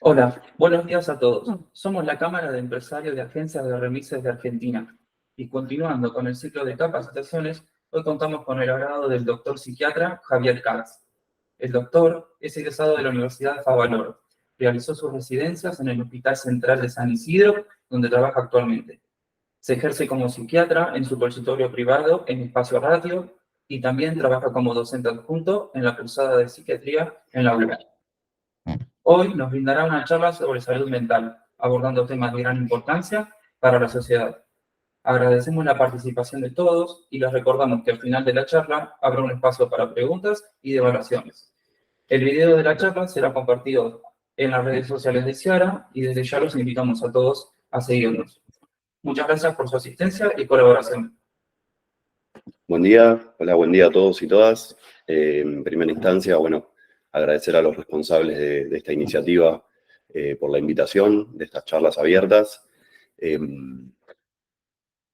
Hola, buenos días a todos. Somos la Cámara de Empresarios de Agencias de Remises de Argentina y continuando con el ciclo de capacitaciones, hoy contamos con el agrado del doctor psiquiatra Javier Katz. El doctor es egresado de la Universidad Favaloro. Realizó sus residencias en el Hospital Central de San Isidro, donde trabaja actualmente. Se ejerce como psiquiatra en su consultorio privado en Espacio Radio y también trabaja como docente adjunto en la Cursada de Psiquiatría en la UBA. Hoy nos brindará una charla sobre salud mental, abordando temas de gran importancia para la sociedad. Agradecemos la participación de todos y les recordamos que al final de la charla habrá un espacio para preguntas y de evaluaciones. El video de la charla será compartido en las redes sociales de Ciara y desde ya los invitamos a todos a seguirnos. Muchas gracias por su asistencia y colaboración. Buen día, hola, buen día a todos y todas. En primera instancia, bueno, agradecer a los responsables de esta iniciativa por la invitación de estas charlas abiertas. En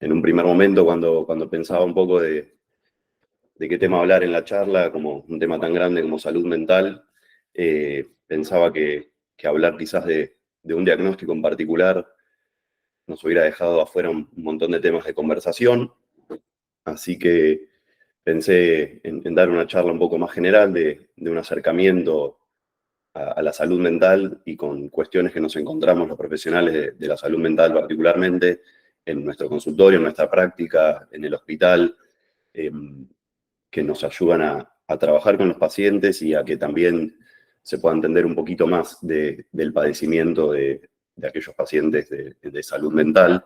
un primer momento, cuando pensaba un poco de qué tema hablar en la charla, como un tema tan grande como salud mental, pensaba que hablar quizás de un diagnóstico en particular nos hubiera dejado afuera un montón de temas de conversación. Así que pensé en dar una charla un poco más general de un acercamiento a la salud mental y con cuestiones que nos encontramos los profesionales de la salud mental, particularmente en nuestro consultorio, en nuestra práctica, en el hospital, que nos ayudan a trabajar con los pacientes y a que también se pueda entender un poquito más del padecimiento de aquellos pacientes de salud mental.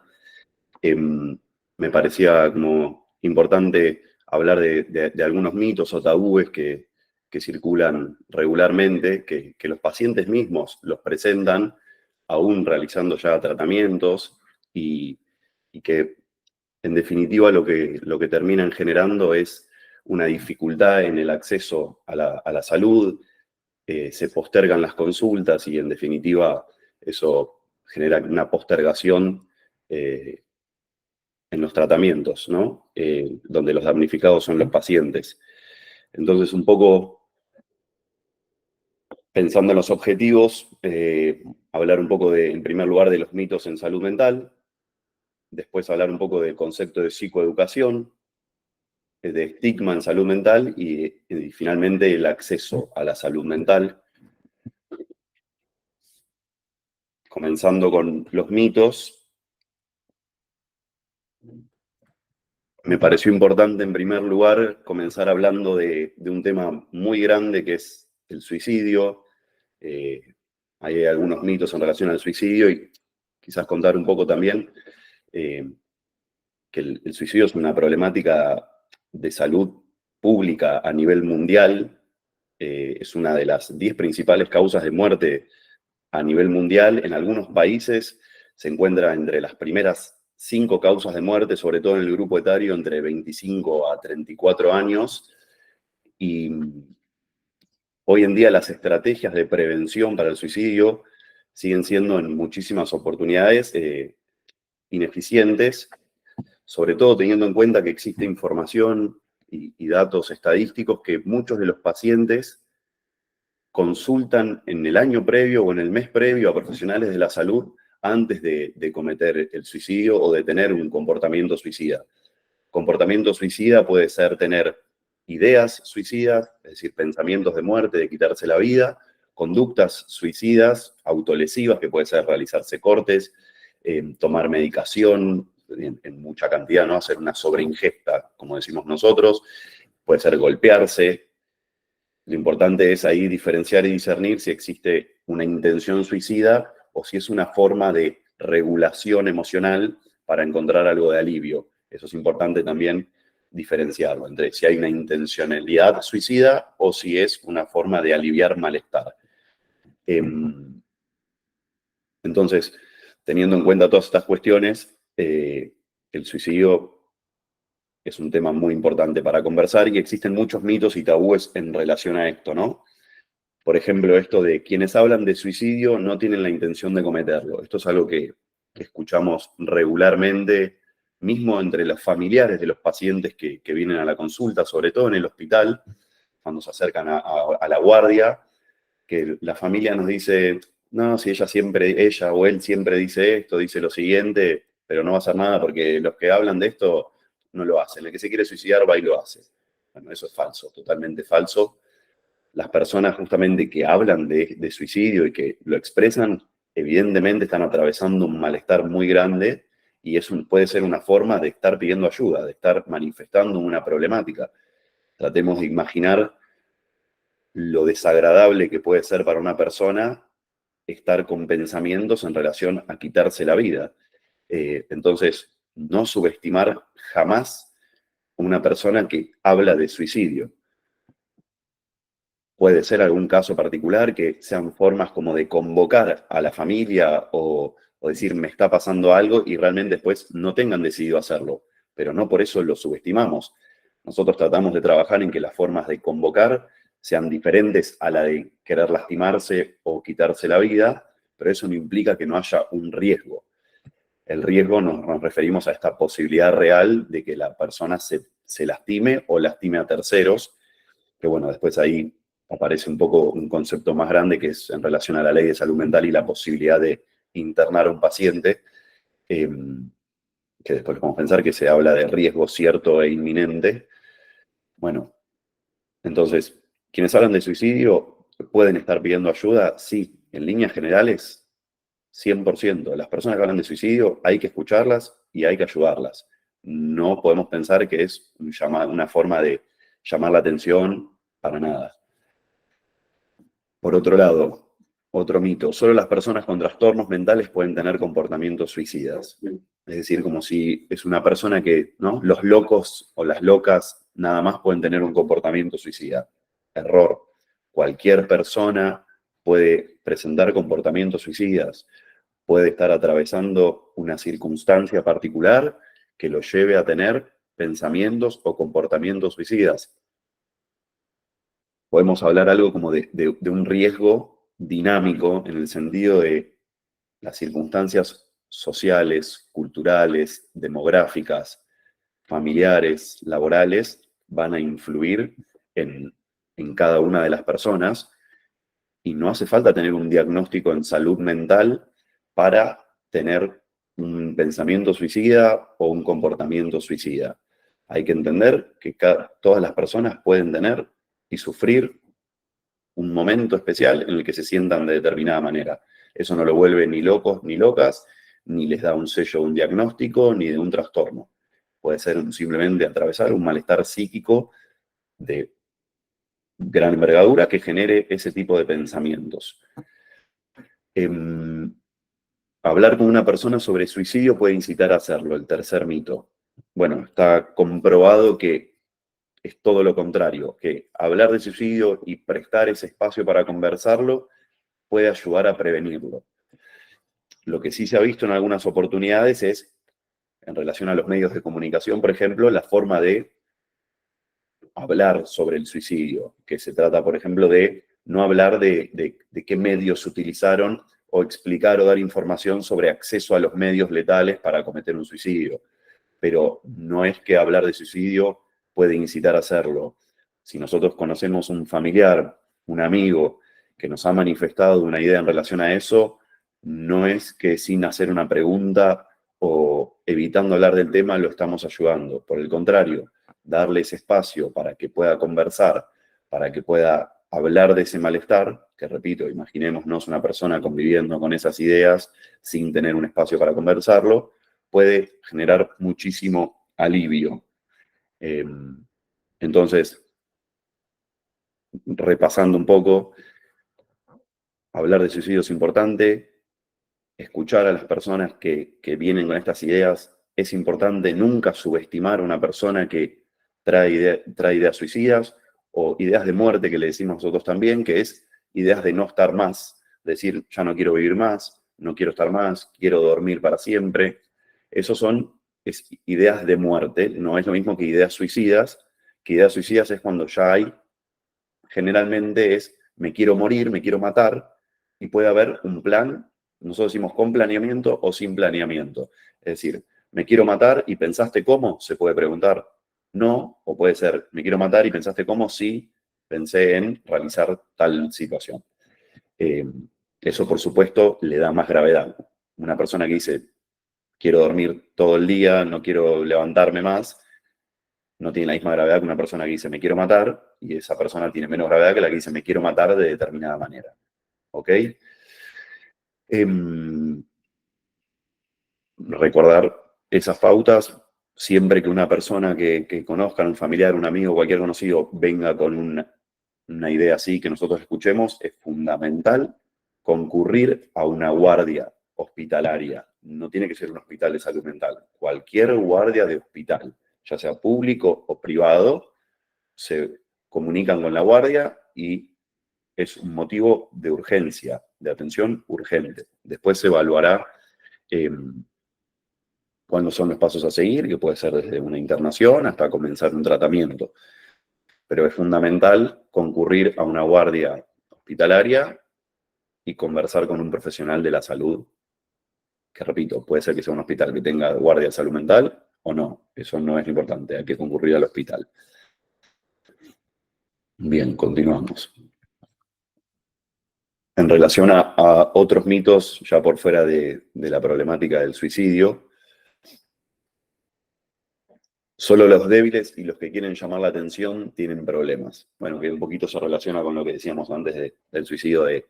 Me parecía como importante hablar de algunos mitos o tabúes que circulan regularmente, que los pacientes mismos los presentan, aún realizando ya tratamientos, y que en definitiva lo que terminan generando es una dificultad en el acceso a la salud, se postergan las consultas y en definitiva eso genera una postergación en los tratamientos, ¿no? Donde los damnificados son los pacientes. Entonces, un poco pensando en los objetivos, hablar un poco en primer lugar, de los mitos en salud mental, después hablar un poco del concepto de psicoeducación, de estigma en salud mental y finalmente el acceso a la salud mental. Comenzando con los mitos, me pareció importante en primer lugar comenzar hablando de un tema muy grande que es el suicidio. Hay algunos mitos en relación al suicidio y quizás contar un poco también que el suicidio es una problemática de salud pública a nivel mundial. Es una de las 10 principales causas de muerte a nivel mundial. En algunos países se encuentra entre las primeras 5 causas de muerte, sobre todo en el grupo etario entre 25 a 34 años. Y hoy en día las estrategias de prevención para el suicidio siguen siendo en muchísimas oportunidades ineficientes, sobre todo teniendo en cuenta que existe información y datos estadísticos que muchos de los pacientes consultan en el año previo o en el mes previo a profesionales de la salud antes de cometer el suicidio o de tener un comportamiento suicida. Comportamiento suicida puede ser tener ideas suicidas, es decir, pensamientos de muerte, de quitarse la vida, conductas suicidas, autolesivas, que puede ser realizarse cortes, tomar medicación en mucha cantidad, ¿no? Hacer una sobreingesta, como decimos nosotros, puede ser golpearse. Lo importante es ahí diferenciar y discernir si existe una intención suicida o si es una forma de regulación emocional para encontrar algo de alivio. Eso es importante también diferenciarlo entre si hay una intencionalidad suicida o si es una forma de aliviar malestar. Entonces, teniendo en cuenta todas estas cuestiones, el suicidio es un tema muy importante para conversar y existen muchos mitos y tabúes en relación a esto, ¿no? Por ejemplo, esto de quienes hablan de suicidio no tienen la intención de cometerlo. Esto es algo que escuchamos regularmente, mismo entre los familiares de los pacientes que vienen a la consulta, sobre todo en el hospital, cuando se acercan a la guardia, que la familia nos dice, no, si ella o él siempre dice esto, dice lo siguiente, pero no va a hacer nada porque los que hablan de esto no lo hacen. El que se quiere suicidar va y lo hace. Bueno, eso es falso, totalmente falso. Las personas justamente que hablan de suicidio y que lo expresan, evidentemente están atravesando un malestar muy grande y puede ser una forma de estar pidiendo ayuda, de estar manifestando una problemática. Tratemos de imaginar lo desagradable que puede ser para una persona estar con pensamientos en relación a quitarse la vida. Entonces, no subestimar jamás una persona que habla de suicidio. Puede ser algún caso particular que sean formas como de convocar a la familia o decir me está pasando algo y realmente después no tengan decidido hacerlo, pero no por eso lo subestimamos. Nosotros tratamos de trabajar en que las formas de convocar sean diferentes a la de querer lastimarse o quitarse la vida, pero eso no implica que no haya un riesgo. El riesgo nos referimos a esta posibilidad real de que la persona se lastime o lastime a terceros, que bueno, después ahí aparece un poco un concepto más grande que es en relación a la ley de salud mental y la posibilidad de internar a un paciente, que después podemos pensar que se habla de riesgo cierto e inminente. Bueno, entonces, quienes hablan de suicidio pueden estar pidiendo ayuda, sí, en líneas generales, 100%. Las personas que hablan de suicidio hay que escucharlas y hay que ayudarlas. No podemos pensar que es una forma de llamar la atención para nada. Por otro lado, otro mito, solo las personas con trastornos mentales pueden tener comportamientos suicidas. Es decir, como si es una persona que, ¿no? Los locos o las locas nada más pueden tener un comportamiento suicida. Error. Cualquier persona puede presentar comportamientos suicidas, puede estar atravesando una circunstancia particular que lo lleve a tener pensamientos o comportamientos suicidas. Podemos hablar algo como de un riesgo dinámico en el sentido de las circunstancias sociales, culturales, demográficas, familiares, laborales, van a influir en cada una de las personas y no hace falta tener un diagnóstico en salud mental para tener un pensamiento suicida o un comportamiento suicida. Hay que entender que todas las personas pueden tener y sufrir un momento especial en el que se sientan de determinada manera. Eso no lo vuelve ni locos ni locas, ni les da un sello de un diagnóstico, ni de un trastorno. Puede ser simplemente atravesar un malestar psíquico de gran envergadura que genere ese tipo de pensamientos. Hablar con una persona sobre suicidio puede incitar a hacerlo, el tercer mito. Bueno, está comprobado que es todo lo contrario, que hablar de suicidio y prestar ese espacio para conversarlo puede ayudar a prevenirlo. Lo que sí se ha visto en algunas oportunidades es, en relación a los medios de comunicación, por ejemplo, la forma de hablar sobre el suicidio, que se trata, por ejemplo, de no hablar de qué medios se utilizaron o explicar o dar información sobre acceso a los medios letales para cometer un suicidio. Pero no es que hablar de suicidio puede incitar a hacerlo. Si nosotros conocemos un familiar, un amigo, que nos ha manifestado una idea en relación a eso, no es que sin hacer una pregunta o evitando hablar del tema lo estamos ayudando. Por el contrario, darle ese espacio para que pueda conversar, para que pueda hablar de ese malestar, que repito, imaginémonos una persona conviviendo con esas ideas sin tener un espacio para conversarlo, puede generar muchísimo alivio. Entonces, repasando un poco, hablar de suicidio es importante, escuchar a las personas que vienen con estas ideas es importante, nunca subestimar a una persona que trae ideas suicidas o ideas de muerte que le decimos nosotros también, que es ideas de no estar más, decir ya no quiero vivir más, no quiero estar más, quiero dormir para siempre. Esos son ideas de muerte, no es lo mismo que ideas suicidas es cuando ya hay, generalmente es me quiero morir, me quiero matar, y puede haber un plan, nosotros decimos con planeamiento o sin planeamiento. Es decir, me quiero matar y pensaste cómo, se puede preguntar no, o puede ser me quiero matar y pensaste cómo, sí, pensé en realizar tal situación. Eso, por supuesto, le da más gravedad. Una persona que dice, quiero dormir todo el día, no quiero levantarme más, no tiene la misma gravedad que una persona que dice, me quiero matar, y esa persona tiene menos gravedad que la que dice, me quiero matar de determinada manera. ¿Ok? Recordar esas pautas, siempre que una persona que conozcan, un familiar, un amigo, cualquier conocido, venga con una idea así que nosotros escuchemos, es fundamental concurrir a una guardia hospitalaria. No tiene que ser un hospital de salud mental. Cualquier guardia de hospital, ya sea público o privado, se comunican con la guardia y es un motivo de urgencia, de atención urgente. Después se evaluará cuáles son los pasos a seguir, que puede ser desde una internación hasta comenzar un tratamiento. Pero es fundamental concurrir a una guardia hospitalaria y conversar con un profesional de la salud, que repito, puede ser que sea un hospital que tenga guardia de salud mental o no, eso no es lo importante, hay que concurrir al hospital. Bien, continuamos. En relación a otros mitos, ya por fuera de la problemática del suicidio, solo los débiles y los que quieren llamar la atención tienen problemas. Bueno, que un poquito se relaciona con lo que decíamos antes del suicidio, de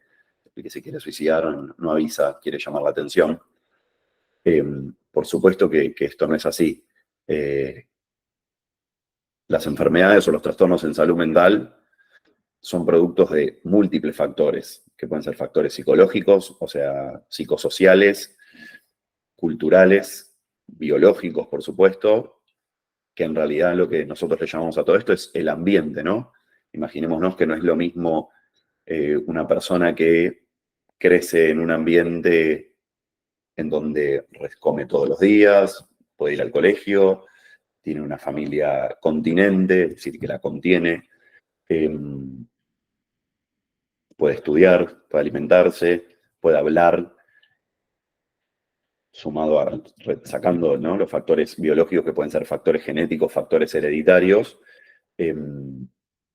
el que se quiere suicidar, no avisa, quiere llamar la atención. Por supuesto que esto no es así. Las enfermedades o los trastornos en salud mental son productos de múltiples factores, que pueden ser factores psicológicos, o sea, psicosociales, culturales, biológicos, por supuesto, que en realidad lo que nosotros le llamamos a todo esto es el ambiente, ¿no? Imaginémonos que no es lo mismo una persona que crece en un ambiente en donde come todos los días, puede ir al colegio, tiene una familia continente, es decir, que la contiene, puede estudiar, puede alimentarse, puede hablar, sumado a, sacando, ¿no?, los factores biológicos que pueden ser factores genéticos, factores hereditarios,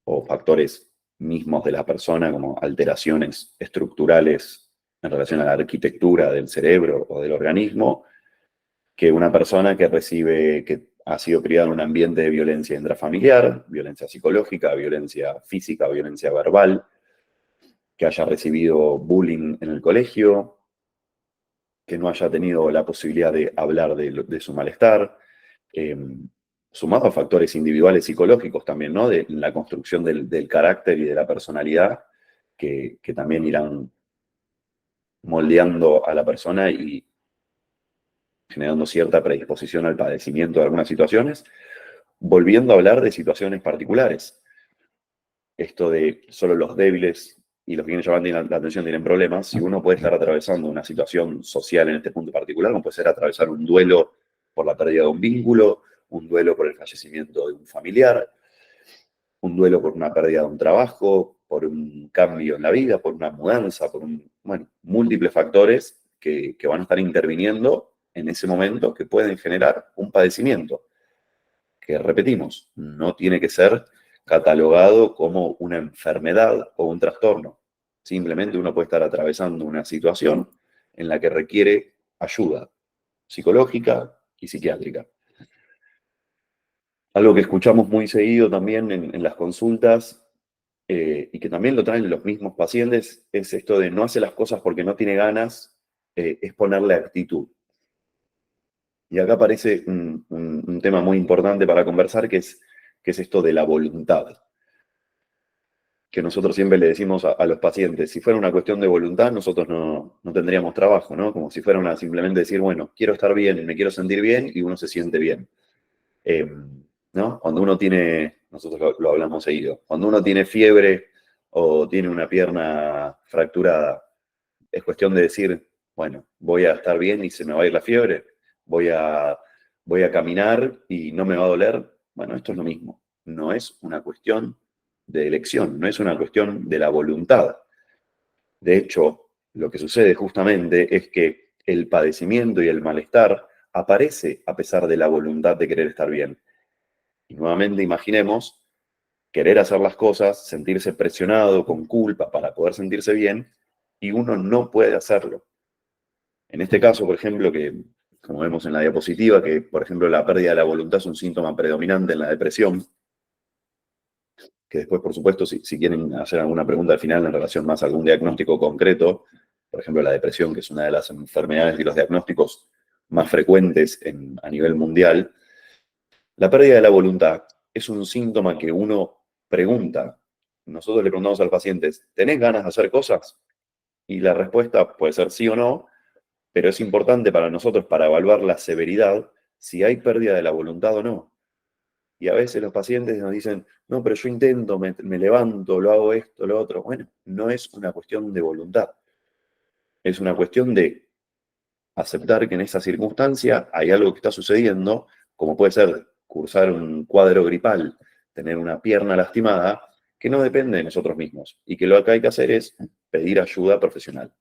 o factores mismos de la persona, como alteraciones estructurales en relación a la arquitectura del cerebro o del organismo, que una persona que ha sido criada en un ambiente de violencia intrafamiliar, violencia psicológica, violencia física, violencia verbal, que haya recibido bullying en el colegio, que no haya tenido la posibilidad de hablar de su malestar, sumado a factores individuales psicológicos también, ¿no?, de la construcción del carácter y de la personalidad, que también irán moldeando a la persona y generando cierta predisposición al padecimiento de algunas situaciones, volviendo a hablar de situaciones particulares. Esto de solo los débiles y los que quieren llamar la atención tienen problemas. Si uno puede estar atravesando una situación social en este punto particular, como puede ser atravesar un duelo por la pérdida de un vínculo, un duelo por el fallecimiento de un familiar, un duelo por una pérdida de un trabajo, por un cambio en la vida, por una mudanza, bueno, múltiples factores que van a estar interviniendo en ese momento que pueden generar un padecimiento, que repetimos, no tiene que ser catalogado como una enfermedad o un trastorno. Simplemente uno puede estar atravesando una situación en la que requiere ayuda psicológica y psiquiátrica. Algo que escuchamos muy seguido también en las consultas, y que también lo traen los mismos pacientes, es esto de no hace las cosas porque no tiene ganas, es ponerle actitud. Y acá aparece un tema muy importante para conversar, que es esto de la voluntad. Que nosotros siempre le decimos a los pacientes, si fuera una cuestión de voluntad, nosotros no tendríamos trabajo, ¿no? Como si fuera simplemente decir, bueno, quiero estar bien, me quiero sentir bien, y uno se siente bien. ¿No? Cuando uno tiene, nosotros lo hablamos seguido, cuando uno tiene fiebre o tiene una pierna fracturada, es cuestión de decir, bueno, voy a estar bien y se me va a ir la fiebre, voy a caminar y no me va a doler. Bueno, esto es lo mismo. No es una cuestión de elección, no es una cuestión de la voluntad. De hecho, lo que sucede justamente es que el padecimiento y el malestar aparece a pesar de la voluntad de querer estar bien. Y nuevamente imaginemos querer hacer las cosas, sentirse presionado, con culpa para poder sentirse bien, y uno no puede hacerlo. En este caso, por ejemplo, que como vemos en la diapositiva, que por ejemplo la pérdida de la voluntad es un síntoma predominante en la depresión, que después, por supuesto, si quieren hacer alguna pregunta al final en relación más a algún diagnóstico concreto, por ejemplo la depresión, que es una de las enfermedades y los diagnósticos más frecuentes a nivel mundial, la pérdida de la voluntad es un síntoma que uno pregunta. Nosotros le preguntamos a los pacientes, ¿tenés ganas de hacer cosas? Y la respuesta puede ser sí o no, pero es importante para nosotros para evaluar la severidad si hay pérdida de la voluntad o no. Y a veces los pacientes nos dicen, no, pero yo intento, me levanto, lo hago esto, lo otro. Bueno, no es una cuestión de voluntad. Es una cuestión de aceptar que en esa circunstancia hay algo que está sucediendo, como puede ser cursar un cuadro gripal, tener una pierna lastimada, que no depende de nosotros mismos. Y que lo que hay que hacer es pedir ayuda profesional,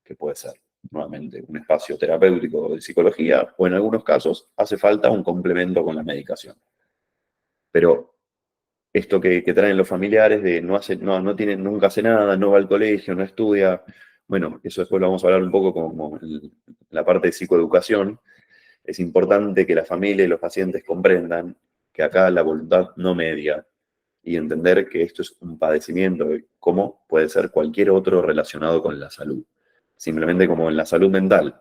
que puede ser nuevamente un espacio terapéutico de psicología, o en algunos casos hace falta un complemento con la medicación. Pero esto que traen los familiares de no tiene, nunca hace nada, no va al colegio, no estudia, bueno, eso después lo vamos a hablar un poco como en la parte de psicoeducación. Es importante que la familia y los pacientes comprendan que acá la voluntad no media y entender que esto es un padecimiento, como puede ser cualquier otro relacionado con la salud. Simplemente como en la salud mental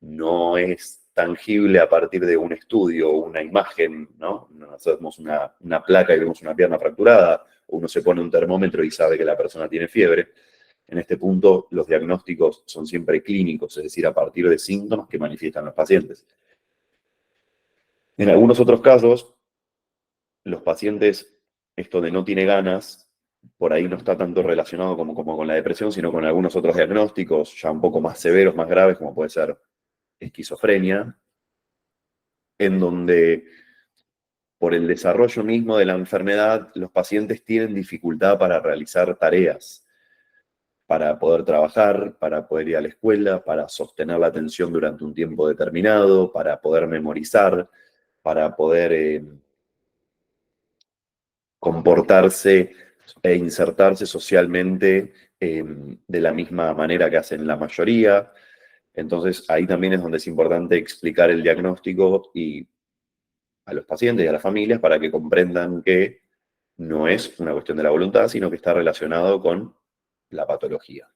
no es tangible a partir de un estudio o una imagen, ¿no? Hacemos una placa y vemos una pierna fracturada, o uno se pone un termómetro y sabe que la persona tiene fiebre. En este punto, los diagnósticos son siempre clínicos, es decir, a partir de síntomas que manifiestan los pacientes. En algunos otros casos, los pacientes, esto de no tiene ganas, por ahí no está tanto relacionado como con la depresión, sino con algunos otros diagnósticos ya un poco más severos, más graves, como puede ser esquizofrenia, en donde por el desarrollo mismo de la enfermedad, los pacientes tienen dificultad para realizar tareas, para poder trabajar, para poder ir a la escuela, para sostener la atención durante un tiempo determinado, para poder memorizar, para poder comportarse e insertarse socialmente de la misma manera que hacen la mayoría. Entonces, ahí también es donde es importante explicar el diagnóstico y a los pacientes y a las familias para que comprendan que no es una cuestión de la voluntad, sino que está relacionado con la patología.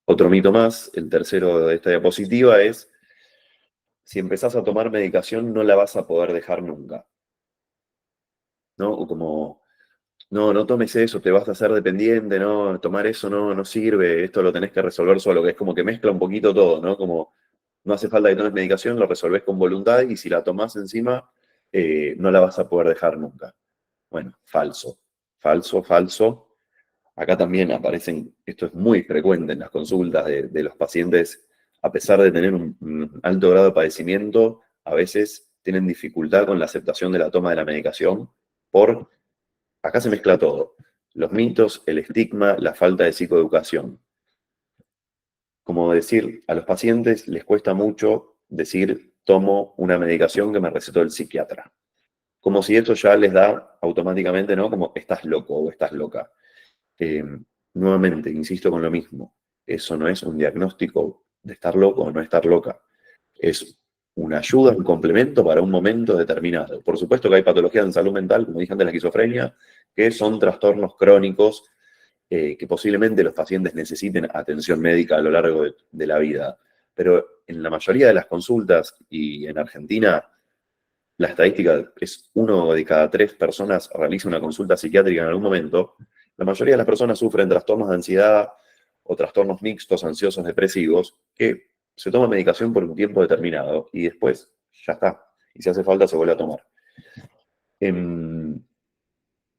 Otro mito más, el tercero de esta diapositiva, es si empezás a tomar medicación no la vas a poder dejar nunca. ¿No? O como, no tomes eso, te vas a hacer dependiente, no, tomar eso no sirve, esto lo tenés que resolver solo, que es como que mezcla un poquito todo, ¿no? Como no hace falta que tomes medicación, lo resolvés con voluntad y si la tomás encima, no la vas a poder dejar nunca. Bueno, falso, falso, falso. Acá también aparecen, esto es muy frecuente en las consultas de los pacientes, a pesar de tener un alto grado de padecimiento, a veces tienen dificultad con la aceptación de la toma de la medicación acá se mezcla todo, los mitos, el estigma, la falta de psicoeducación. Como decir, a los pacientes les cuesta mucho decir, tomo una medicación que me recetó el psiquiatra. Como si eso ya les da automáticamente, ¿no? Como estás loco o estás loca. Nuevamente, insisto con lo mismo, eso no es un diagnóstico de estar loco o no estar loca. Es una ayuda, un complemento para un momento determinado. Por supuesto que hay patologías en salud mental, como dije antes, la esquizofrenia, que son trastornos crónicos que posiblemente los pacientes necesiten atención médica a lo largo de la vida. Pero en la mayoría de las consultas, y en Argentina, la estadística es 1 de cada 3 personas realiza una consulta psiquiátrica en algún momento. La mayoría de las personas sufren trastornos de ansiedad o trastornos mixtos, ansiosos, depresivos, que se toma medicación por un tiempo determinado y después ya está. Y si hace falta se vuelve a tomar.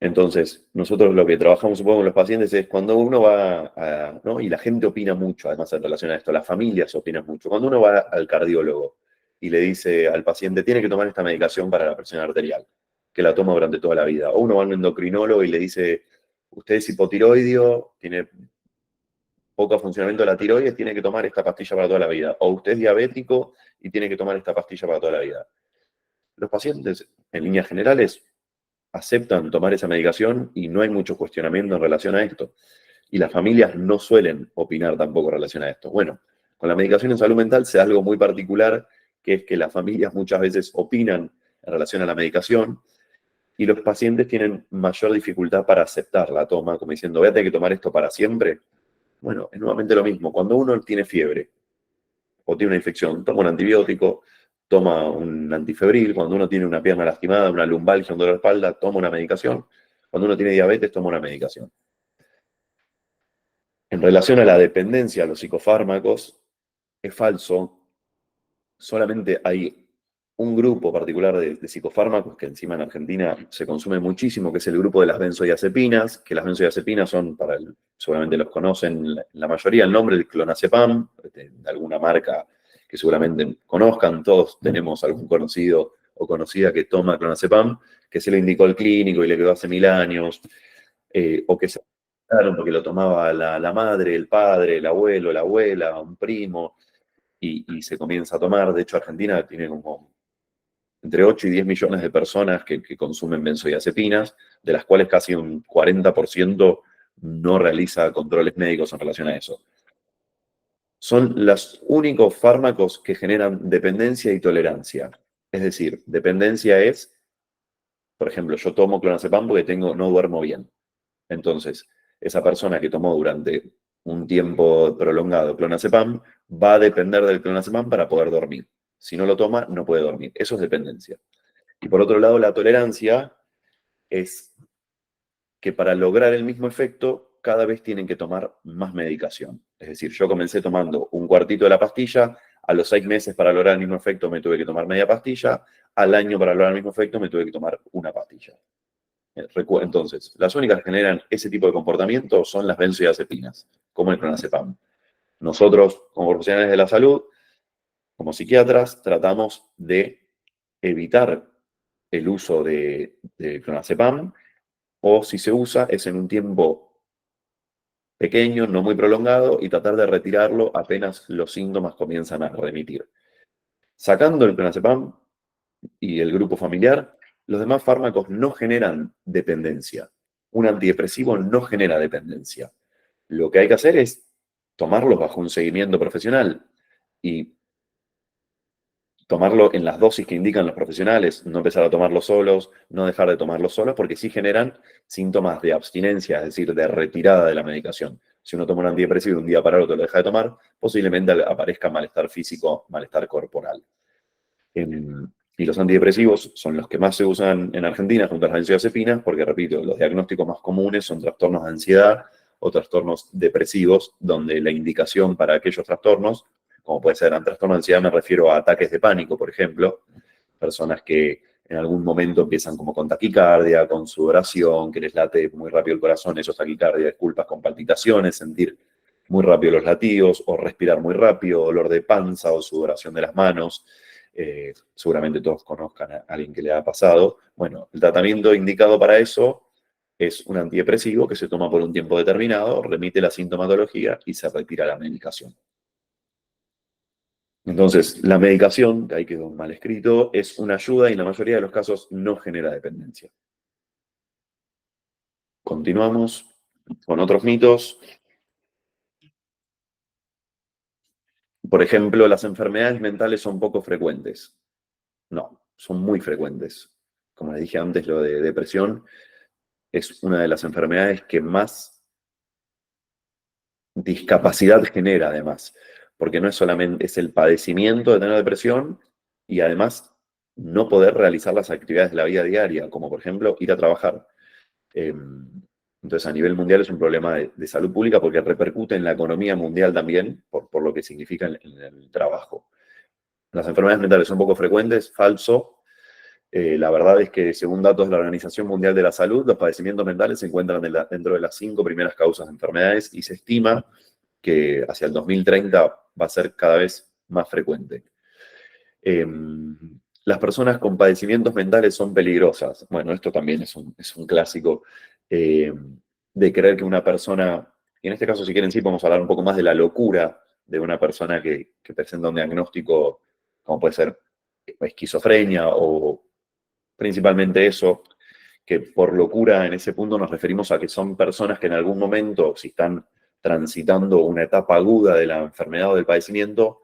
Entonces, nosotros lo que trabajamos un poco con los pacientes es cuando uno va ¿no? Y la gente opina mucho, además en relación a esto, las familias opinan mucho. Cuando uno va al cardiólogo y le dice al paciente, tiene que tomar esta medicación para la presión arterial, que la toma durante toda la vida. O uno va a un endocrinólogo y le dice, usted es hipotiroideo, tiene poco funcionamiento de la tiroides, tiene que tomar esta pastilla para toda la vida. O usted es diabético y tiene que tomar esta pastilla para toda la vida. Los pacientes, en líneas generales, aceptan tomar esa medicación y no hay mucho cuestionamiento en relación a esto. y las familias no suelen opinar tampoco en relación a esto. Bueno, con la medicación en salud mental se da algo muy particular, que es que las familias muchas veces opinan en relación a la medicación y los pacientes tienen mayor dificultad para aceptar la toma, como diciendo, voy a tener que tomar esto para siempre. Bueno, es nuevamente lo mismo. Cuando uno tiene fiebre o tiene una infección, toma un antibiótico, toma un antifebril. Cuando uno tiene una pierna lastimada, una lumbalgia, un dolor de espalda, toma una medicación. Cuando uno tiene diabetes, toma una medicación. En relación a la dependencia a los psicofármacos, es falso. Solamente hay un grupo particular de psicofármacos que encima en Argentina se consume muchísimo, que es el grupo de las benzodiazepinas, que las benzodiazepinas son, seguramente los conocen la mayoría, el nombre del clonazepam, de alguna marca que seguramente conozcan, todos tenemos algún conocido o conocida que toma clonazepam, que se le indicó al clínico y le quedó hace 1000 años, o que se porque lo tomaba la madre, el padre, el abuelo, la abuela, un primo, y se comienza a tomar. De hecho, Argentina tiene como entre 8 y 10 millones de personas que consumen benzodiazepinas, de las cuales casi un 40% no realiza controles médicos en relación a eso. Son los únicos fármacos que generan dependencia y tolerancia. Es decir, dependencia es, por ejemplo, yo tomo clonazepam porque no duermo bien. Entonces, esa persona que tomó durante un tiempo prolongado clonazepam va a depender del clonazepam para poder dormir. Si no lo toma, no puede dormir. Eso es dependencia. Y por otro lado, la tolerancia es que para lograr el mismo efecto, cada vez tienen que tomar más medicación. Es decir, yo comencé tomando un cuartito de la pastilla, a los 6 meses para lograr el mismo efecto me tuve que tomar media pastilla, al año para lograr el mismo efecto me tuve que tomar una pastilla. Entonces, las únicas que generan ese tipo de comportamiento son las benzodiazepinas, como el clonazepam. Nosotros, como profesionales de la salud, como psiquiatras, tratamos de evitar el uso de clonazepam, o si se usa es en un tiempo pequeño, no muy prolongado, y tratar de retirarlo apenas los síntomas comienzan a remitir. Sacando el clonazepam y el grupo familiar, los demás fármacos no generan dependencia. Un antidepresivo no genera dependencia. Lo que hay que hacer es tomarlos bajo un seguimiento profesional y tomarlo en las dosis que indican los profesionales, no empezar a tomarlo solos, no dejar de tomarlo solos, porque sí generan síntomas de abstinencia, es decir, de retirada de la medicación. Si uno toma un antidepresivo y un día para otro lo deja de tomar, posiblemente aparezca malestar físico, malestar corporal. Y los antidepresivos son los que más se usan en Argentina junto a las benzodiazepinas, porque, repito, los diagnósticos más comunes son trastornos de ansiedad o trastornos depresivos, donde la indicación para aquellos trastornos, como puede ser un trastorno de ansiedad, me refiero a ataques de pánico, por ejemplo, personas que en algún momento empiezan como con taquicardia, con sudoración, que les late muy rápido el corazón, eso es taquicardia, disculpas, con palpitaciones, sentir muy rápido los latidos, o respirar muy rápido, dolor de panza o sudoración de las manos. Seguramente todos conozcan a alguien que le ha pasado. Bueno, el tratamiento indicado para eso es un antidepresivo que se toma por un tiempo determinado, remite la sintomatología y se retira la medicación. Entonces, la medicación, que ahí quedó mal escrito, es una ayuda y en la mayoría de los casos no genera dependencia. Continuamos con otros mitos. Por ejemplo, las enfermedades mentales son poco frecuentes. No, son muy frecuentes. Como les dije antes, lo de depresión es una de las enfermedades que más discapacidad genera, además, porque no es solamente es el padecimiento de tener depresión y además no poder realizar las actividades de la vida diaria, como por ejemplo ir a trabajar. Entonces, a nivel mundial es un problema de salud pública porque repercute en la economía mundial también por lo que significa en el trabajo. Las enfermedades mentales son poco frecuentes, falso. La verdad es que, según datos de la Organización Mundial de la Salud, los padecimientos mentales se encuentran dentro de las 5 primeras causas de enfermedades y se estima que hacia el 2030 va a ser cada vez más frecuente. Las personas con padecimientos mentales son peligrosas. Bueno, esto también es un clásico de creer que una persona, y en este caso, si quieren, sí podemos hablar un poco más de la locura de una persona que presenta un diagnóstico como puede ser esquizofrenia o principalmente eso, que por locura en ese punto nos referimos a que son personas que en algún momento, si están transitando una etapa aguda de la enfermedad o del padecimiento,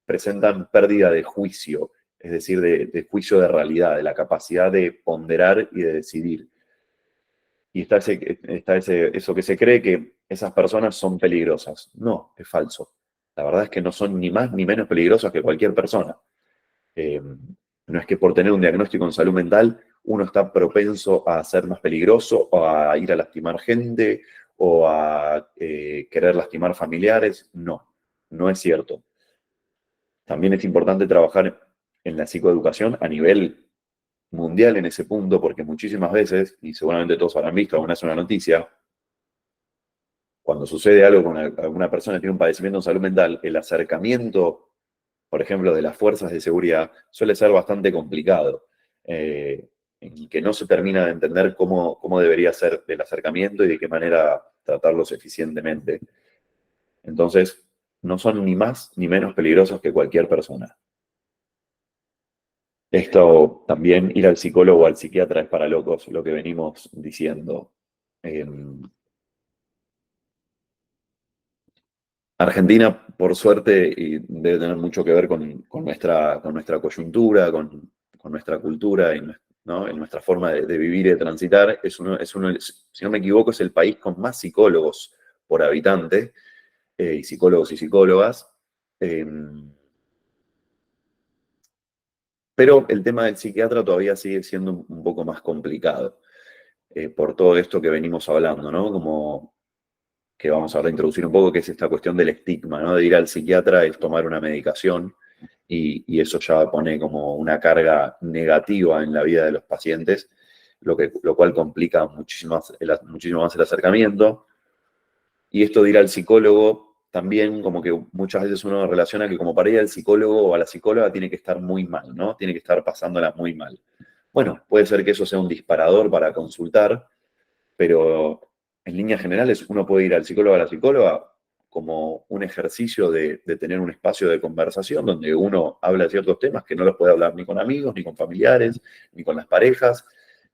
presentan pérdida de juicio, es decir, de juicio de realidad, de la capacidad de ponderar y de decidir. Y está eso que se cree que esas personas son peligrosas. No, es falso. La verdad es que no son ni más ni menos peligrosas que cualquier persona. No es que por tener un diagnóstico en salud mental uno está propenso a ser más peligroso o a ir a lastimar gente o a querer lastimar familiares. No, no es cierto. También es importante trabajar en la psicoeducación a nivel mundial en ese punto, porque muchísimas veces, y seguramente todos habrán visto alguna vez una noticia, cuando sucede algo con alguna persona que tiene un padecimiento en salud mental, el acercamiento, por ejemplo, de las fuerzas de seguridad suele ser bastante complicado, y que no se termina de entender cómo debería ser el acercamiento y de qué manera tratarlos eficientemente. Entonces, no son ni más ni menos peligrosos que cualquier persona. Esto también, ir al psicólogo o al psiquiatra es para locos, lo que venimos diciendo. Argentina, por suerte, y debe tener mucho que ver con nuestra coyuntura, con nuestra cultura, y, ¿no? En nuestra forma de vivir y de transitar, es uno, si no me equivoco, es el país con más psicólogos por habitante, y psicólogos y psicólogas. Pero el tema del psiquiatra todavía sigue siendo un poco más complicado, por todo esto que venimos hablando, ¿no? Como que vamos a reintroducir un poco, que es esta cuestión del estigma, ¿no? De ir al psiquiatra es tomar una medicación y eso ya pone como una carga negativa en la vida de los pacientes, lo cual complica muchísimo más el acercamiento. Y esto de ir al psicólogo también, como que muchas veces uno relaciona que como para ir al psicólogo o a la psicóloga tiene que estar muy mal, ¿no? Tiene que estar pasándola muy mal. Bueno, puede ser que eso sea un disparador para consultar, pero en líneas generales uno puede ir al psicólogo o a la psicóloga como un ejercicio de tener un espacio de conversación donde uno habla de ciertos temas que no los puede hablar ni con amigos, ni con familiares, ni con las parejas,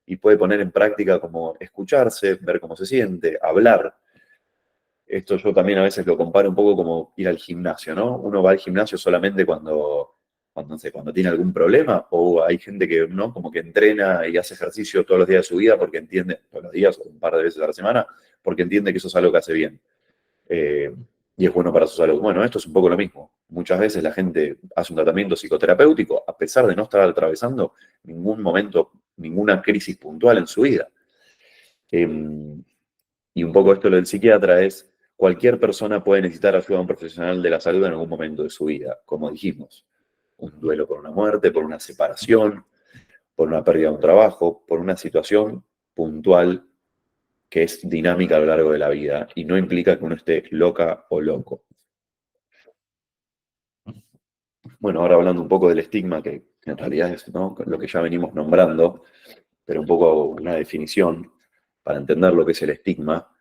y puede poner en práctica como escucharse, ver cómo se siente, hablar. Esto yo también a veces lo comparo un poco como ir al gimnasio, ¿no? Uno va al gimnasio solamente no sé, cuando tiene algún problema, o hay gente que, ¿no? Como que entrena y hace ejercicio todos los días de su vida porque entiende, todos los días o un par de veces a la semana, porque entiende que eso es algo que hace bien. Y es bueno para su salud. Bueno, esto es un poco lo mismo. Muchas veces la gente hace un tratamiento psicoterapéutico a pesar de no estar atravesando ningún momento, ninguna crisis puntual en su vida. Y un poco esto lo del psiquiatra es, cualquier persona puede necesitar ayuda de un profesional de la salud en algún momento de su vida, como dijimos. Un duelo por una muerte, por una separación, por una pérdida de un trabajo, por una situación puntual que es dinámica a lo largo de la vida y no implica que uno esté loca o loco. Bueno, ahora hablando un poco del estigma, que en realidad es, ¿no?, lo que ya venimos nombrando, pero un poco una definición para entender lo que es el estigma.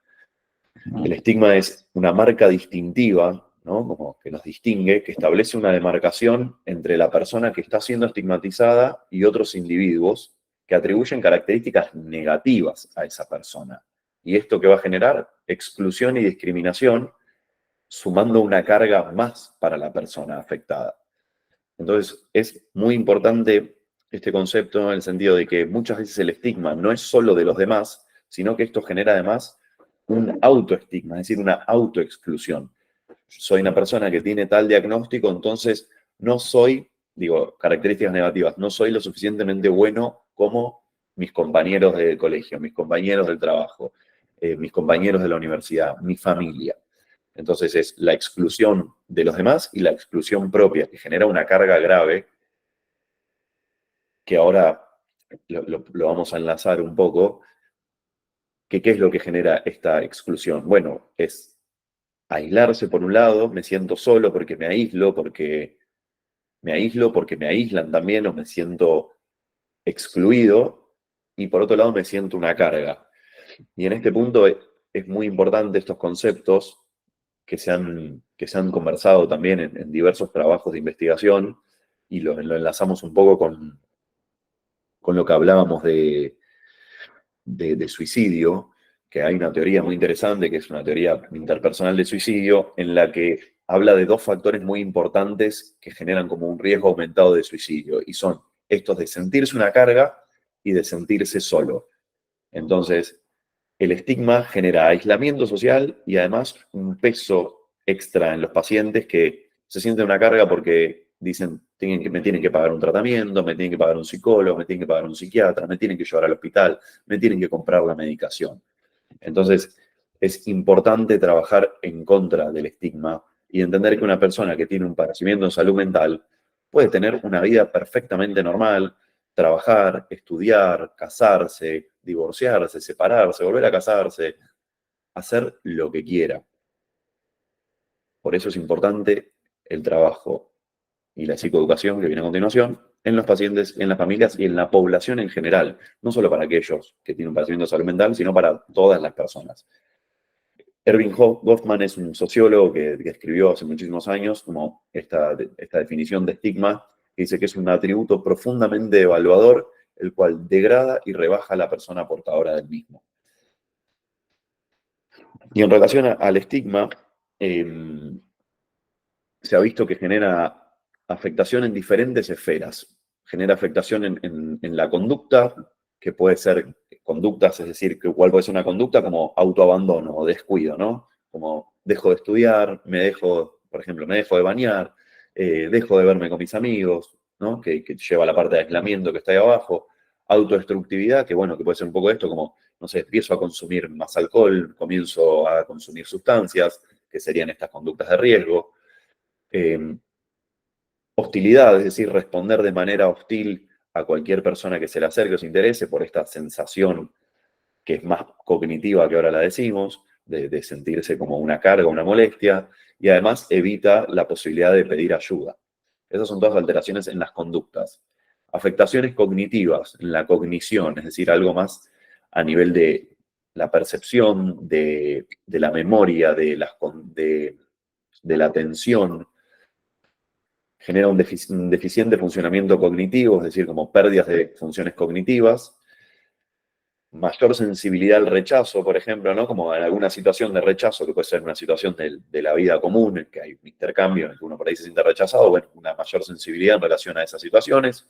El estigma es una marca distintiva, ¿no?, como que nos distingue, que establece una demarcación entre la persona que está siendo estigmatizada y otros individuos que atribuyen características negativas a esa persona. Y esto que va a generar exclusión y discriminación, sumando una carga más para la persona afectada. Entonces, es muy importante este concepto en el sentido de que muchas veces el estigma no es solo de los demás, sino que esto genera además un autoestigma, es decir, una autoexclusión. Soy una persona que tiene tal diagnóstico, entonces no soy, características negativas, no soy lo suficientemente bueno como mis compañeros del colegio, mis compañeros del trabajo, mis compañeros de la universidad, mi familia. Entonces es la exclusión de los demás y la exclusión propia, que genera una carga grave, que ahora lo vamos a enlazar un poco. ¿Qué es lo que genera esta exclusión? Bueno, es aislarse por un lado, me siento solo porque me aíslo, porque me aíslan también, o me siento excluido, y por otro lado me siento una carga. Y en este punto es muy importante estos conceptos que se han conversado también en diversos trabajos de investigación, y lo enlazamos un poco con lo que hablábamos de de suicidio, que hay una teoría muy interesante, que es una teoría interpersonal de suicidio, en la que habla de dos factores muy importantes que generan como un riesgo aumentado de suicidio, y son estos de sentirse una carga y de sentirse solo. Entonces, el estigma genera aislamiento social y además un peso extra en los pacientes que se sienten una carga porque dicen, me tienen que pagar un tratamiento, me tienen que pagar un psicólogo, me tienen que pagar un psiquiatra, me tienen que llevar al hospital, me tienen que comprar la medicación. Entonces, es importante trabajar en contra del estigma y entender que una persona que tiene un padecimiento en salud mental puede tener una vida perfectamente normal, trabajar, estudiar, casarse, divorciarse, separarse, volver a casarse, hacer lo que quiera. Por eso es importante el trabajo y la psicoeducación que viene a continuación en los pacientes, en las familias y en la población en general, no solo para aquellos que tienen un padecimiento de salud mental, sino para todas las personas. Erving Goffman es un sociólogo que escribió hace muchísimos años como esta definición de estigma, que dice que es un atributo profundamente evaluador, el cual degrada y rebaja a la persona portadora del mismo. Y en relación al estigma, se ha visto que genera afectación en diferentes esferas. Genera afectación en la conducta, que puede ser conductas, es decir, que igual puede ser una conducta como autoabandono o descuido, ¿no? Como dejo de estudiar, por ejemplo, me dejo de bañar, dejo de verme con mis amigos, ¿no? Que lleva la parte de aislamiento que está ahí abajo. Autodestructividad, que bueno, que puede ser un poco esto, como, no sé, empiezo a consumir más alcohol, comienzo a consumir sustancias, que serían estas conductas de riesgo. Hostilidad, es decir, responder de manera hostil a cualquier persona que se le acerque o se interese por esta sensación que es más cognitiva que ahora la decimos, de sentirse como una carga, una molestia, y además evita la posibilidad de pedir ayuda. Esas son todas alteraciones en las conductas. Afectaciones cognitivas, en la cognición, es decir, algo más a nivel de la percepción, de la memoria, de la atención. Genera un deficiente funcionamiento cognitivo, es decir, como pérdidas de funciones cognitivas. Mayor sensibilidad al rechazo, por ejemplo, ¿no? Como en alguna situación de rechazo, que puede ser una situación de la vida común, en que hay un intercambio, en el que uno por ahí se siente rechazado, bueno, una mayor sensibilidad en relación a esas situaciones,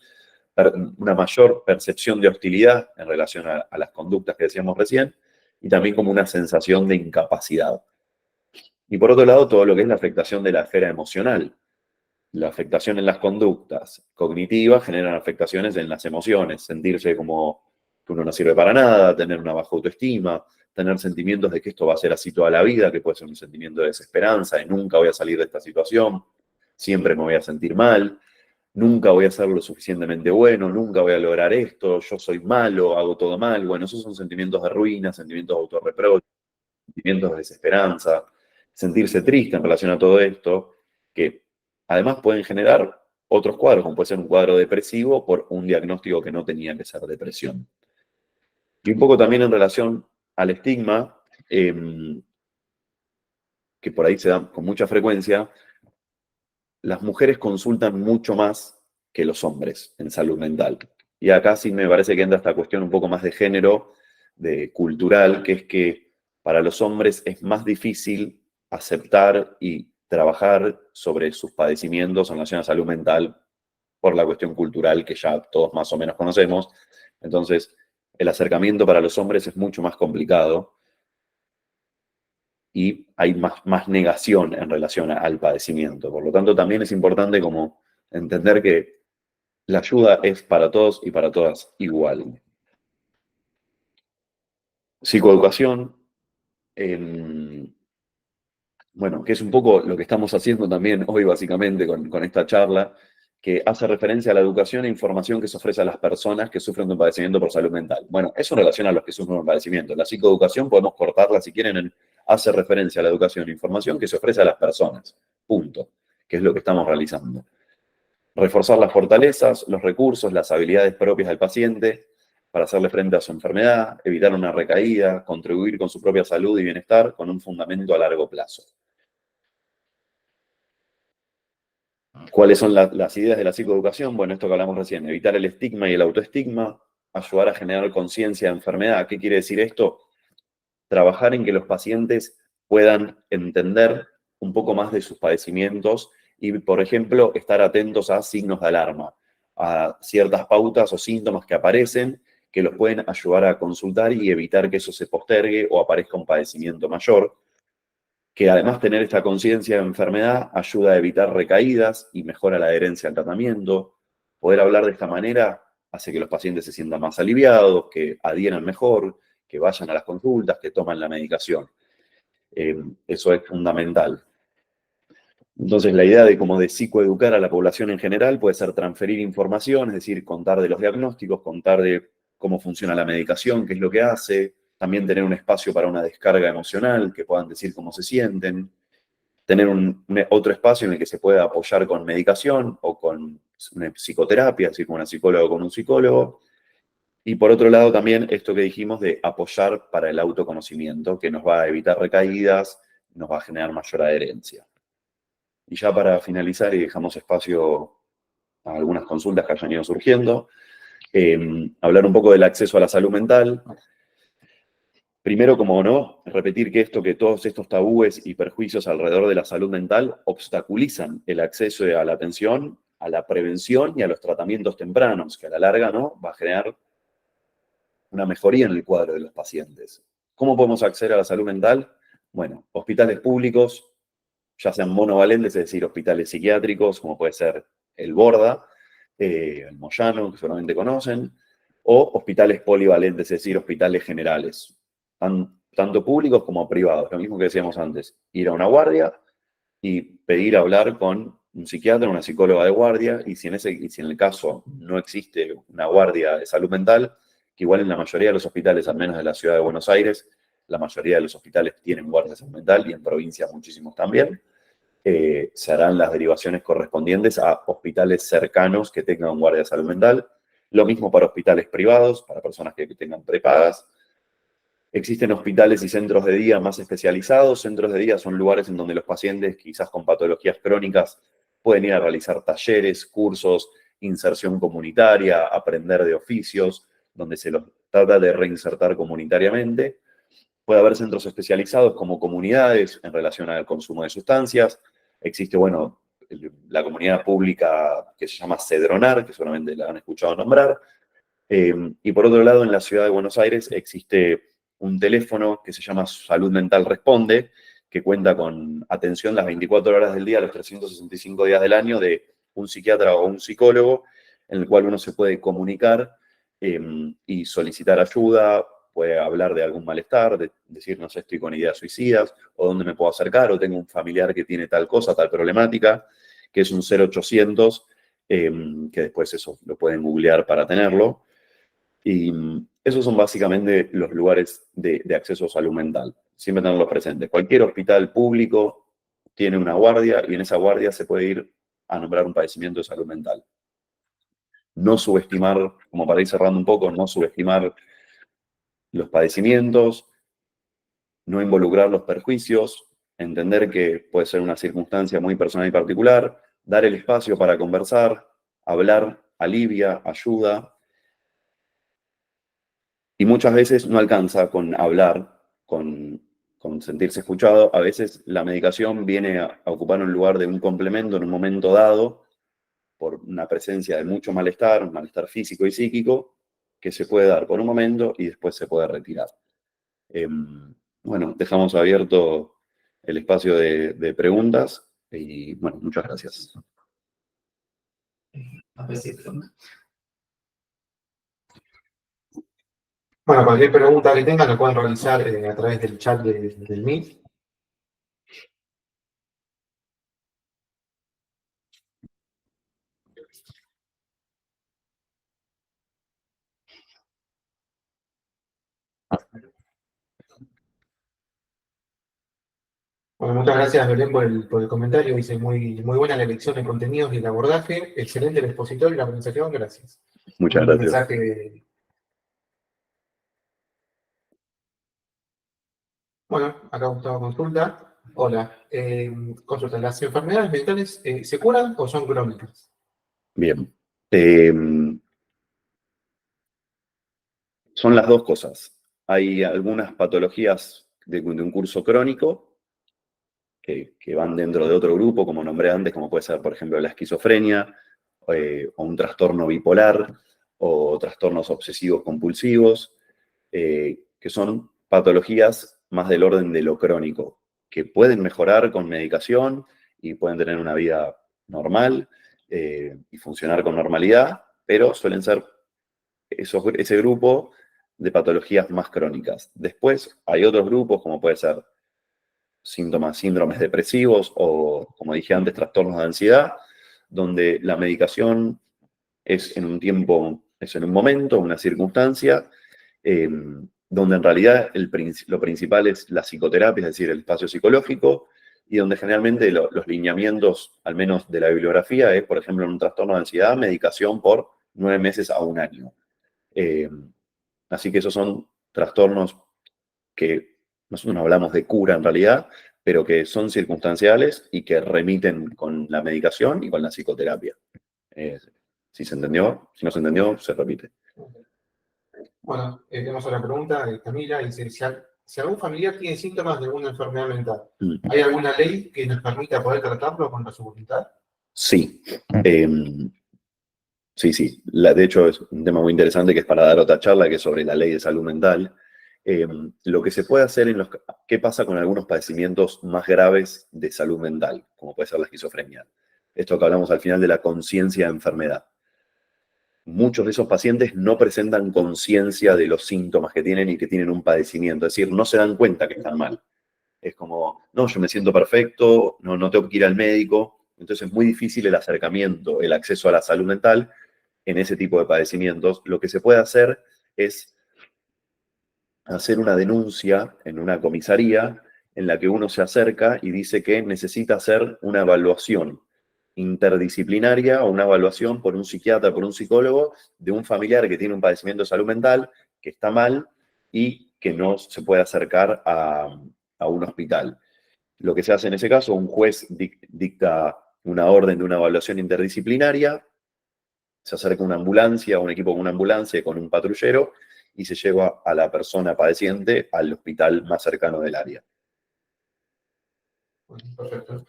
una mayor percepción de hostilidad en relación a las conductas que decíamos recién, y también como una sensación de incapacidad. Y por otro lado, todo lo que es la afectación de la esfera emocional. La afectación en las conductas cognitivas generan afectaciones en las emociones, sentirse como que uno no sirve para nada, tener una baja autoestima, tener sentimientos de que esto va a ser así toda la vida, que puede ser un sentimiento de desesperanza, de nunca voy a salir de esta situación, siempre me voy a sentir mal, nunca voy a ser lo suficientemente bueno, nunca voy a lograr esto, yo soy malo, hago todo mal. Bueno, esos son sentimientos de ruina, sentimientos de autorreproche, sentimientos de desesperanza, sentirse triste en relación a todo esto, que además pueden generar otros cuadros, como puede ser un cuadro depresivo por un diagnóstico que no tenía que ser depresión. Y un poco también en relación al estigma, que por ahí se da con mucha frecuencia, las mujeres consultan mucho más que los hombres en salud mental. Y acá sí me parece que entra esta cuestión un poco más de género, de cultural, que es que para los hombres es más difícil aceptar y trabajar sobre sus padecimientos en relación a salud mental por la cuestión cultural que ya todos más o menos conocemos. Entonces, el acercamiento para los hombres es mucho más complicado y hay más negación en relación al padecimiento. Por lo tanto, también es importante como entender que la ayuda es para todos y para todas igual. Psicoeducación, bueno, que es un poco lo que estamos haciendo también hoy básicamente con esta charla, que hace referencia a la educación e información que se ofrece a las personas que sufren de un padecimiento por salud mental. Bueno, eso en relación a los que sufren un padecimiento. La psicoeducación podemos cortarla si quieren hace referencia a la educación e información que se ofrece a las personas. Punto. Que es lo que estamos realizando. Reforzar las fortalezas, los recursos, las habilidades propias del paciente para hacerle frente a su enfermedad, evitar una recaída, contribuir con su propia salud y bienestar con un fundamento a largo plazo. ¿Cuáles son las ideas de la psicoeducación? Bueno, esto que hablamos recién, evitar el estigma y el autoestigma, ayudar a generar conciencia de enfermedad. ¿Qué quiere decir esto? Trabajar en que los pacientes puedan entender un poco más de sus padecimientos y, por ejemplo, estar atentos a signos de alarma, a ciertas pautas o síntomas que aparecen que los pueden ayudar a consultar y evitar que eso se postergue o aparezca un padecimiento mayor, que además tener esta conciencia de enfermedad ayuda a evitar recaídas y mejora la adherencia al tratamiento. Poder hablar de esta manera hace que los pacientes se sientan más aliviados, que adhieran mejor, que vayan a las consultas, que toman la medicación. Eso es fundamental. Entonces, la idea de como de psicoeducar a la población en general puede ser transferir información, es decir, contar de los diagnósticos, contar de cómo funciona la medicación, qué es lo que hace, también tener un espacio para una descarga emocional, que puedan decir cómo se sienten, tener otro espacio en el que se pueda apoyar con medicación o con una psicoterapia, así como una psicóloga con un psicólogo. Y por otro lado también esto que dijimos de apoyar para el autoconocimiento, que nos va a evitar recaídas, nos va a generar mayor adherencia. Y ya para finalizar, y dejamos espacio a algunas consultas que hayan ido surgiendo, hablar un poco del acceso a la salud mental. Primero, como no, repetir que todos estos tabúes y perjuicios alrededor de la salud mental obstaculizan el acceso a la atención, a la prevención y a los tratamientos tempranos, que a la larga, ¿no?, va a generar una mejoría en el cuadro de los pacientes. ¿Cómo podemos acceder a la salud mental? Bueno, hospitales públicos, ya sean monovalentes, es decir, hospitales psiquiátricos, como puede ser el Borda, el Moyano, que seguramente conocen, o hospitales polivalentes, es decir, hospitales generales, tanto públicos como privados. Lo mismo que decíamos antes, ir a una guardia y pedir hablar con un psiquiatra, una psicóloga de guardia, y si en el caso no existe una guardia de salud mental, que igual en la mayoría de los hospitales, al menos de la ciudad de Buenos Aires, la mayoría de los hospitales tienen guardia de salud mental y en provincias muchísimos también, se harán las derivaciones correspondientes a hospitales cercanos que tengan guardia de salud mental. Lo mismo para hospitales privados, para personas que tengan prepagas. Existen hospitales y centros de día más especializados. Centros de día son lugares en donde los pacientes, quizás con patologías crónicas, pueden ir a realizar talleres, cursos, inserción comunitaria, aprender de oficios, donde se los trata de reinsertar comunitariamente. Puede haber centros especializados como comunidades en relación al consumo de sustancias. Existe, bueno, la comunidad pública que se llama Cedronar, que seguramente la han escuchado nombrar. Y por otro lado, en la ciudad de Buenos Aires existe un teléfono que se llama Salud Mental Responde, que cuenta con atención las 24 horas del día, los 365 días del año, de un psiquiatra o un psicólogo, en el cual uno se puede comunicar y solicitar ayuda, puede hablar de algún malestar, de decir, no sé, estoy con ideas suicidas, o dónde me puedo acercar, o tengo un familiar que tiene tal cosa, tal problemática, que es un 0800, que después eso lo pueden googlear para tenerlo. Y esos son básicamente los lugares de acceso a salud mental. Siempre tenerlos presentes. Cualquier hospital público tiene una guardia y en esa guardia se puede ir a nombrar un padecimiento de salud mental. No subestimar, como para ir cerrando un poco, no subestimar los padecimientos, no involucrar los perjuicios, entender que puede ser una circunstancia muy personal y particular, dar el espacio para conversar, hablar, alivia, ayuda. Y muchas veces no alcanza con hablar, con sentirse escuchado. A veces la medicación viene a ocupar un lugar de un complemento en un momento dado por una presencia de mucho malestar, un malestar físico y psíquico, que se puede dar por un momento y después se puede retirar. Bueno, dejamos abierto el espacio de preguntas y bueno, muchas gracias. Bueno, cualquier pregunta que tengan la pueden realizar a través del chat del Meet. Bueno, muchas gracias, Belén, por el comentario. Dice muy buena la elección de contenidos y el abordaje. Excelente el expositor y la presentación. Gracias. Muchas Un gracias. mensaje. Bueno, acá Gustavo consulta. Hola. Consulta. ¿Las enfermedades mentales se curan o son crónicas? Bien. son las dos cosas. Hay algunas patologías de un curso crónico que van dentro de otro grupo, como nombré antes, como puede ser, por ejemplo, la esquizofrenia, o un trastorno bipolar, o trastornos obsesivos compulsivos, que son patologías más del orden de lo crónico, que pueden mejorar con medicación y pueden tener una vida normal y funcionar con normalidad, pero suelen ser ese grupo de patologías más crónicas. Después hay otros grupos, como puede ser síndromes depresivos o, como dije antes, trastornos de ansiedad, donde la medicación es en un tiempo, es en un momento, una circunstancia, donde en realidad lo principal es la psicoterapia, es decir, el espacio psicológico, y donde generalmente los lineamientos, al menos de la bibliografía, es, por ejemplo, en un trastorno de ansiedad, medicación por 9 meses a 1 año. Así que esos son trastornos que nosotros no hablamos de cura en realidad, pero que son circunstanciales y que remiten con la medicación y con la psicoterapia. Si se entendió, si no se entendió, se repite. Bueno, tenemos otra pregunta de Camila. Dice, si algún familiar tiene síntomas de alguna enfermedad mental, ¿hay alguna ley que nos permita poder tratarlo contra su voluntad? Sí. Sí. De hecho, es un tema muy interesante que es para dar otra charla, que es sobre la ley de salud mental. Lo que se puede hacer ¿qué pasa con algunos padecimientos más graves de salud mental? Como puede ser la esquizofrenia. Esto que hablamos al final de la conciencia de enfermedad. Muchos de esos pacientes no presentan conciencia de los síntomas que tienen y que tienen un padecimiento. Es decir, no se dan cuenta que están mal. Es como, no, yo me siento perfecto, no tengo que ir al médico. Entonces es muy difícil el acercamiento, el acceso a la salud mental en ese tipo de padecimientos. Lo que se puede hacer es hacer una denuncia en una comisaría en la que uno se acerca y dice que necesita hacer una evaluación interdisciplinaria o una evaluación por un psiquiatra, por un psicólogo, de un familiar que tiene un padecimiento de salud mental, que está mal y que no se puede acercar a un hospital. Lo que se hace en ese caso, un juez dicta una orden de una evaluación interdisciplinaria, se acerca una ambulancia, un equipo con una ambulancia, con un patrullero, y se lleva a la persona padeciente al hospital más cercano del área. Perfecto.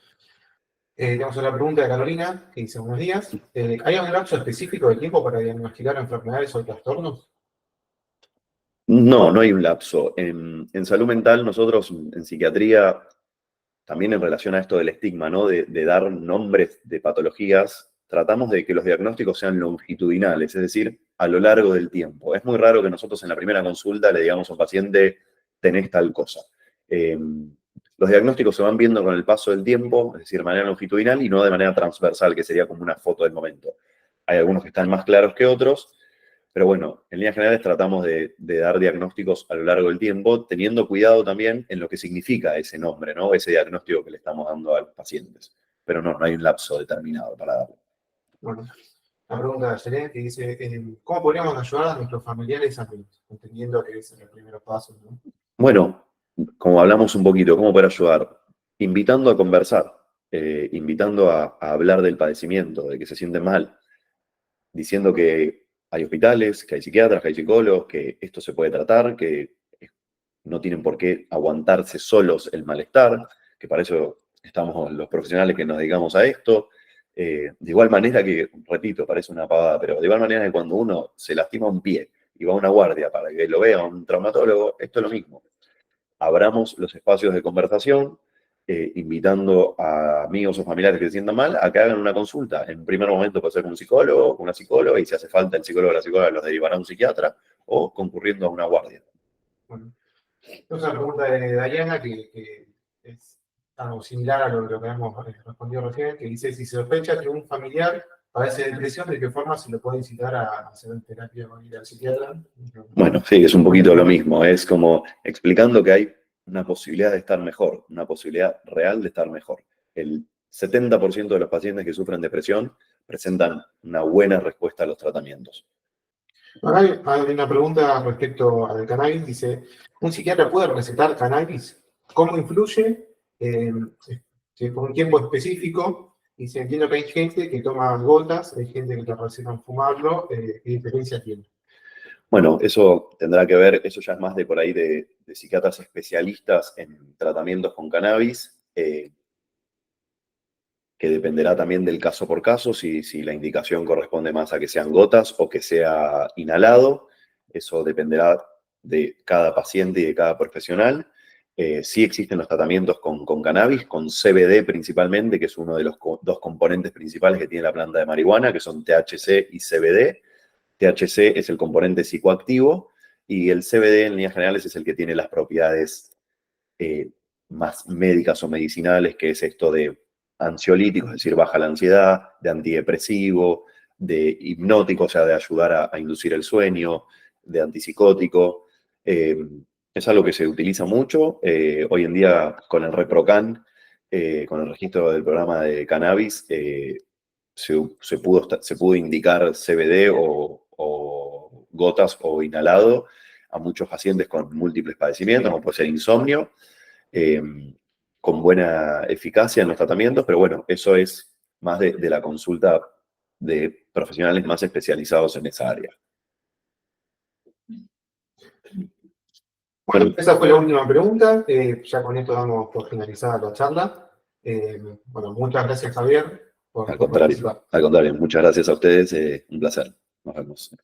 Tenemos otra pregunta de Carolina, que dice, buenos días. ¿Hay un lapso específico de tiempo para diagnosticar enfermedades o trastornos? No hay un lapso. En salud mental, nosotros en psiquiatría, también en relación a esto del estigma, ¿no? De dar nombres de patologías, tratamos de que los diagnósticos sean longitudinales, es decir, a lo largo del tiempo. Es muy raro que nosotros en la primera consulta le digamos a un paciente, tenés tal cosa. Los diagnósticos se van viendo con el paso del tiempo, es decir, de manera longitudinal y no de manera transversal, que sería como una foto del momento. Hay algunos que están más claros que otros, pero bueno, en líneas generales tratamos de dar diagnósticos a lo largo del tiempo, teniendo cuidado también en lo que significa ese nombre, ¿no? Ese diagnóstico que le estamos dando a los pacientes. Pero no hay un lapso determinado para darlo. Bueno, la pregunta de Yelén, que dice, ¿cómo podríamos ayudar a nuestros familiares amigos? Entendiendo que ese es el primer paso, ¿no? Bueno, como hablamos un poquito, ¿cómo poder ayudar? Invitando a conversar, invitando a hablar del padecimiento, de que se sienten mal, diciendo que hay hospitales, que hay psiquiatras, que hay psicólogos, que esto se puede tratar, que no tienen por qué aguantarse solos el malestar, que para eso estamos los profesionales que nos dedicamos a esto. De igual manera que, repito, parece una pavada, pero de igual manera que cuando uno se lastima un pie y va a una guardia para que lo vea un traumatólogo, esto es lo mismo. Abramos los espacios de conversación, invitando a amigos o familiares que se sientan mal a que hagan una consulta. En primer momento puede ser con un psicólogo, con una psicóloga, y si hace falta el psicólogo o la psicóloga los derivará a un psiquiatra o concurriendo a una guardia. Bueno, entonces la pregunta de Diana, que es algo similar a lo que hemos respondido recién, que dice, si se sospecha que un familiar padece de depresión, ¿de qué forma se lo puede incitar a hacer terapia o ir al psiquiatra? Bueno, sí, es un poquito lo mismo. Es como explicando que hay una posibilidad de estar mejor, una posibilidad real de estar mejor. El 70% de los pacientes que sufren depresión presentan una buena respuesta a los tratamientos. Hay una pregunta respecto al cannabis. Dice, ¿un psiquiatra puede recetar cannabis? ¿Cómo influye? Por un tiempo específico. Dice, entiendo que hay gente que toma gotas, hay gente que te recetan fumarlo. ¿Qué diferencia tiene? Bueno, eso tendrá que ver, eso ya es más de por ahí de psiquiatras especialistas en tratamientos con cannabis, que dependerá también del caso por caso, si la indicación corresponde más a que sean gotas o que sea inhalado. Eso dependerá de cada paciente y de cada profesional. Sí existen los tratamientos con cannabis, con CBD principalmente, que es uno de los dos componentes principales que tiene la planta de marihuana, que son THC y CBD. THC es el componente psicoactivo y el CBD en líneas generales es el que tiene las propiedades más médicas o medicinales, que es esto de ansiolítico, es decir, baja la ansiedad, de antidepresivo, de hipnótico, o sea, de ayudar a inducir el sueño, de antipsicótico. Es algo que se utiliza mucho. Hoy en día con el ReproCan, con el registro del programa de cannabis, se pudo indicar CBD o gotas o inhalado a muchos pacientes con múltiples padecimientos, como puede ser insomnio, con buena eficacia en los tratamientos, pero bueno, eso es más de la consulta de profesionales más especializados en esa área. Bueno, esa fue la última pregunta. Ya con esto damos por finalizada la charla. Bueno, muchas gracias, Javier, por participar. Al contrario, muchas gracias a ustedes, un placer. Nos vemos.